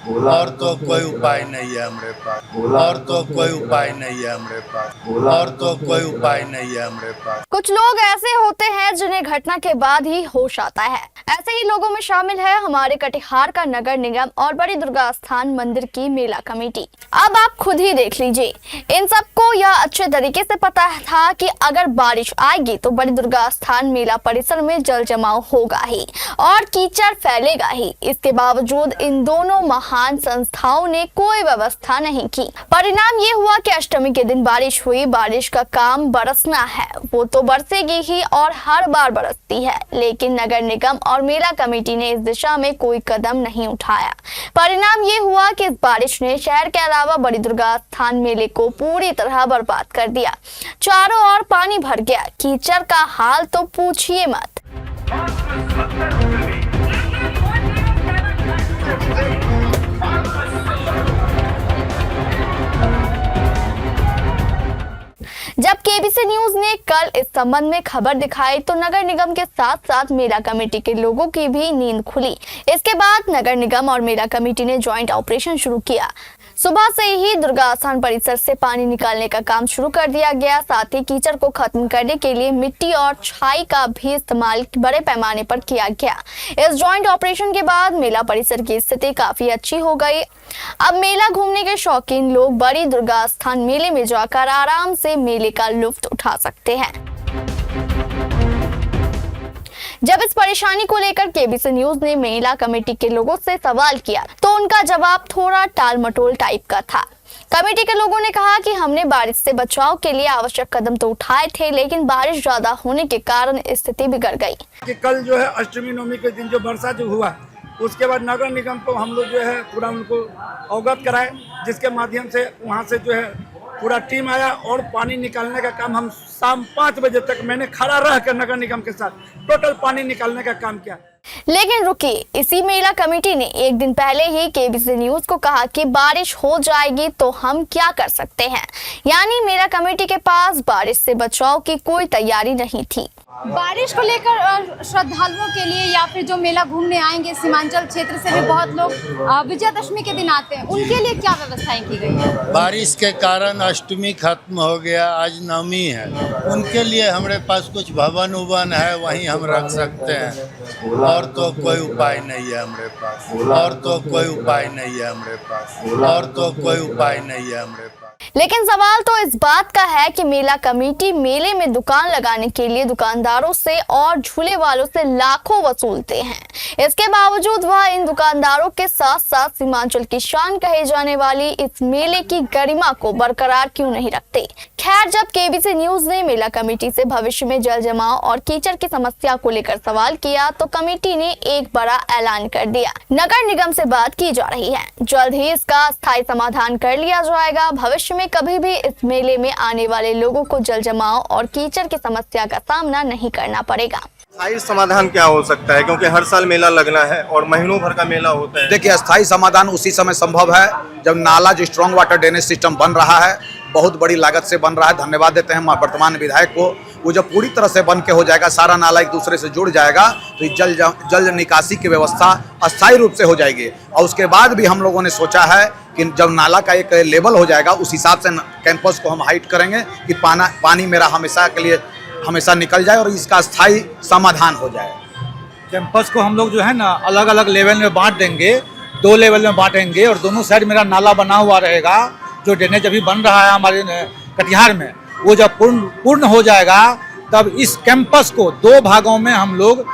और तो कोई उपाय नहीं है हमारे पास, और तो कोई उपाय नहीं है हमारे पास, और तो कोई उपाय नहीं है हमारे पास। कुछ लोग ऐसे होते हैं जिन्हें घटना के बाद ही होश आता है। ऐसे ही लोगों में शामिल है हमारे कटिहार का नगर निगम और बड़ी दुर्गा स्थान मंदिर की मेला कमेटी। अब आप खुद ही देख लीजिए, इन सबको यह अच्छे तरीके से पता था कि अगर बारिश आएगी तो बड़ी दुर्गा स्थान मेला परिसर में जल जमाव होगा ही और कीचड़ फैलेगा ही। इसके बावजूद इन दोनों महान संस्थाओं ने कोई व्यवस्था नहीं की। परिणाम ये हुआ कि अष्टमी के दिन बारिश हुई। बारिश का काम बरसना है, वो तो बरसेगी ही और हर बार बरसती है, लेकिन नगर निगम और मेला कमेटी ने इस दिशा में कोई कदम नहीं उठाया। परिणाम ये हुआ कि इस बारिश ने शहर के अलावा बड़ी दुर्गा स्थान मेले को पूरी तरह बर्बाद कर दिया। चारों ओर पानी भर गया, कीचड़ का हाल तो पूछिए मत। जब केबीसी न्यूज ने कल इस संबंध में खबर दिखाई तो नगर निगम के साथ साथ मेला कमेटी के लोगों की भी नींद खुली। इसके बाद नगर निगम और मेला कमेटी ने ज्वाइंट ऑपरेशन शुरू किया। सुबह से ही दुर्गा स्थान परिसर से पानी निकालने का काम शुरू कर दिया गया। साथ ही कीचड़ को खत्म करने के लिए मिट्टी और छाई का भी इस्तेमाल बड़े पैमाने पर किया गया। इस ज्वाइंट ऑपरेशन के बाद मेला परिसर की स्थिति काफी अच्छी हो गई। अब मेला घूमने के शौकीन लोग बड़ी दुर्गा स्थान मेले में जाकर आराम से मेले का लुत्फ उठा सकते हैं। जब इस परेशानी को लेकर केबीसी न्यूज ने मेला कमेटी के लोगों से सवाल किया तो उनका जवाब थोड़ा टाल-मटोल टाइप का था। कमेटी के लोगों ने कहा कि हमने बारिश से बचाव के लिए आवश्यक कदम तो उठाए थे, लेकिन बारिश ज्यादा होने के कारण स्थिति बिगड़ गई। कि कल जो है अष्टमी नवमी के दिन जो वर्षा जो हुआ, उसके बाद नगर निगम को हम लोग जो है पूरा उनको अवगत कराए, जिसके माध्यम से वहाँ से जो है पूरा टीम आया और पानी निकालने का काम हम शाम 5 बजे तक मैंने खड़ा रह कर नगर निगम के साथ टोटल पानी निकालने का काम किया। लेकिन रुकिए, इसी मेला कमेटी ने एक दिन पहले ही केबीसी न्यूज को कहा कि बारिश हो जाएगी तो हम क्या कर सकते हैं। यानी मेला कमेटी के पास बारिश से बचाव की कोई तैयारी नहीं थी। बारिश को लेकर श्रद्धालुओं के लिए या फिर जो मेला घूमने आएंगे सीमांचल क्षेत्र से भी बहुत लोग विजयादशमी के दिन आते हैं, उनके लिए क्या व्यवस्थाएं की गई है? बारिश के कारण अष्टमी खत्म हो गया, आज नवमी है, उनके लिए हमारे पास कुछ भवन उवन है, वहीं हम रख सकते हैं। और तो कोई उपाय नहीं है हमारे पास, और तो कोई उपाय नहीं है हमारे पास, और तो कोई उपाय नहीं है हमारे पास। लेकिन सवाल तो इस बात का है कि मेला कमेटी मेले में दुकान लगाने के लिए दुकानदारों से और झूले वालों से लाखों वसूलते हैं। इसके बावजूद वह इन दुकानदारों के साथ साथ सीमांचल की शान कहे जाने वाली इस मेले की गरिमा को बरकरार क्यों नहीं रखते। खैर, जब केबीसी न्यूज ने मेला कमेटी से भविष्य में जल जमाव और कीचड़ की समस्या को लेकर सवाल किया तो कमेटी ने एक बड़ा ऐलान कर दिया। नगर निगम से बात की जा रही है, जल्द ही इसका स्थायी समाधान कर लिया जाएगा। भविष्य में कभी भी इस मेले में आने वाले लोगों को जल जमाव और कीचड़ की समस्या का सामना नहीं करना पड़ेगा। स्थायी समाधान क्या हो सकता है, क्योंकि हर साल मेला लगना है और महीनों भर का मेला होता है। देखिए, स्थायी समाधान उसी समय संभव है जब नाला जो स्ट्रॉन्ग वाटर ड्रेनेज सिस्टम बन रहा है, बहुत बड़ी लागत से बन रहा है। धन्यवाद देते हैं वर्तमान विधायक को। वो जब पूरी तरह से बन के हो जाएगा, सारा नाला एक दूसरे से जुड़ जाएगा तो जल निकासी की व्यवस्था अस्थायी रूप से हो जाएगी। और उसके बाद भी हम लोगों ने सोचा है कि जब नाला का एक लेवल हो जाएगा उस हिसाब से कैंपस को हम हाइट करेंगे कि पानी मेरा हमेशा के लिए हमेशा निकल जाए और इसका स्थायी समाधान हो जाए। कैंपस को हम लोग जो है ना अलग अलग लेवल में बांट देंगे, 2 लेवल में बांटेंगे और दोनों साइड मेरा नाला बना हुआ रहेगा। जो ड्रेनेज अभी बन रहा है हमारे कटिहार में, वो जब पूर्ण हो जाएगा तब इस कैंपस को 2 भागों में हम लोग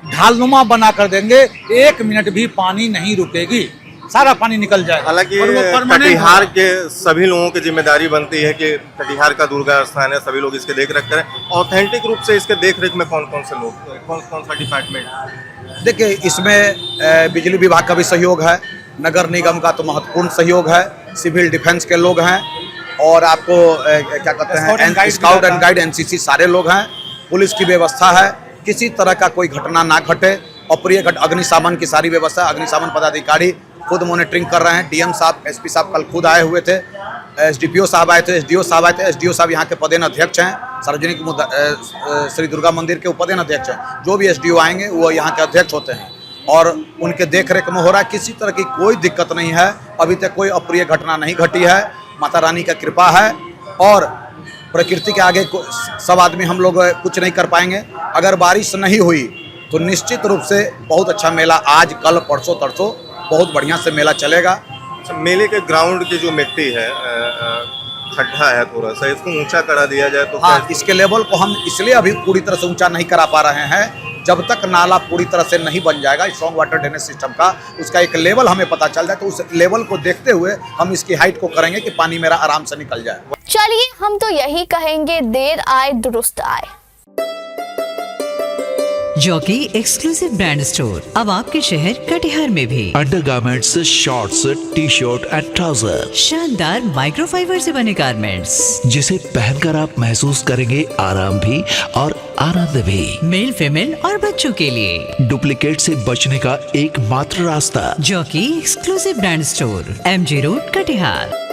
ढालनुमा बना कर देंगे। 1 मिनट भी पानी नहीं रुकेगी, सारा पानी निकल जाएगा। हालांकि कटिहार के सभी लोगों की जिम्मेदारी बनती है कि कटिहार का दुर्गा स्थान है, सभी लोग इसके देख रेख करें। ऑथेंटिक रूप से इसके देख रेख में कौन कौन से लोग, कौन कौन सा डिपार्टमेंट? देखिए, इसमें बिजली विभाग का भी सहयोग है, नगर निगम का तो महत्वपूर्ण सहयोग है, सिविल डिफेंस के लोग हैं और आपको क्या कहते हैं स्काउट एंड गाइड एनसीसी सारे लोग हैं। पुलिस की व्यवस्था है, किसी तरह का कोई घटना ना घटे। अप्रिय अग्निशमन की सारी व्यवस्था, अग्निशमन पदाधिकारी खुद मॉनिटरिंग कर रहे हैं। डीएम साहब, एसपी साहब कल खुद आए हुए थे, एसडीपीओ साहब आए थे, एसडीओ साहब आए थे। एसडीओ साहब यहाँ के पदेन अध्यक्ष हैं, सार्वजनिक श्री दुर्गा मंदिर के पदेन अध्यक्ष हैं। जो भी एसडीओ आएंगे वो यहाँ के अध्यक्ष होते हैं। और उनके देख रेख में हो रहा है। किसी तरह की कोई दिक्कत नहीं है, अभी तक कोई अप्रिय घटना नहीं घटी है। माता रानी का कृपा है और प्रकृति के आगे सब आदमी हम लोग कुछ नहीं कर पाएंगे। अगर बारिश नहीं हुई तो निश्चित रूप से बहुत अच्छा मेला आज कल परसों तरसों बहुत बढ़िया से मेला चलेगा। अच्छा, मेले के ग्राउंड की जो मिट्टी है खड्डा है, थोड़ा सा इसको ऊंचा करा दिया जाए तो हाँ, इसके लेवल को हम इसलिए अभी पूरी तरह से ऊंचा नहीं करा पा रहे हैं, जब तक नाला पूरी तरह से नहीं बन जाएगा स्ट्रॉन्ग वाटर ड्रेनेज सिस्टम का, उसका एक लेवल हमें पता चल जाए तो उस लेवल को देखते हुए हम इसकी हाइट को करेंगे कि पानी मेरा आराम से निकल जाए। चलिए हम तो यही कहेंगे, देर आए दुरुस्त आए। जॉकी एक्सक्लूसिव ब्रांड स्टोर अब आपके शहर कटिहार में भी। Undergarments, shorts, T shirt and trouser, शानदार माइक्रोफाइबर से बने गारमेंट्स जिसे पहनकर आप महसूस करेंगे आराम भी और आनंद भी। मेल फीमेल और बच्चों के लिए डुप्लीकेट से बचने का एकमात्र रास्ता jockey exclusive brand store, MG road, Katihar.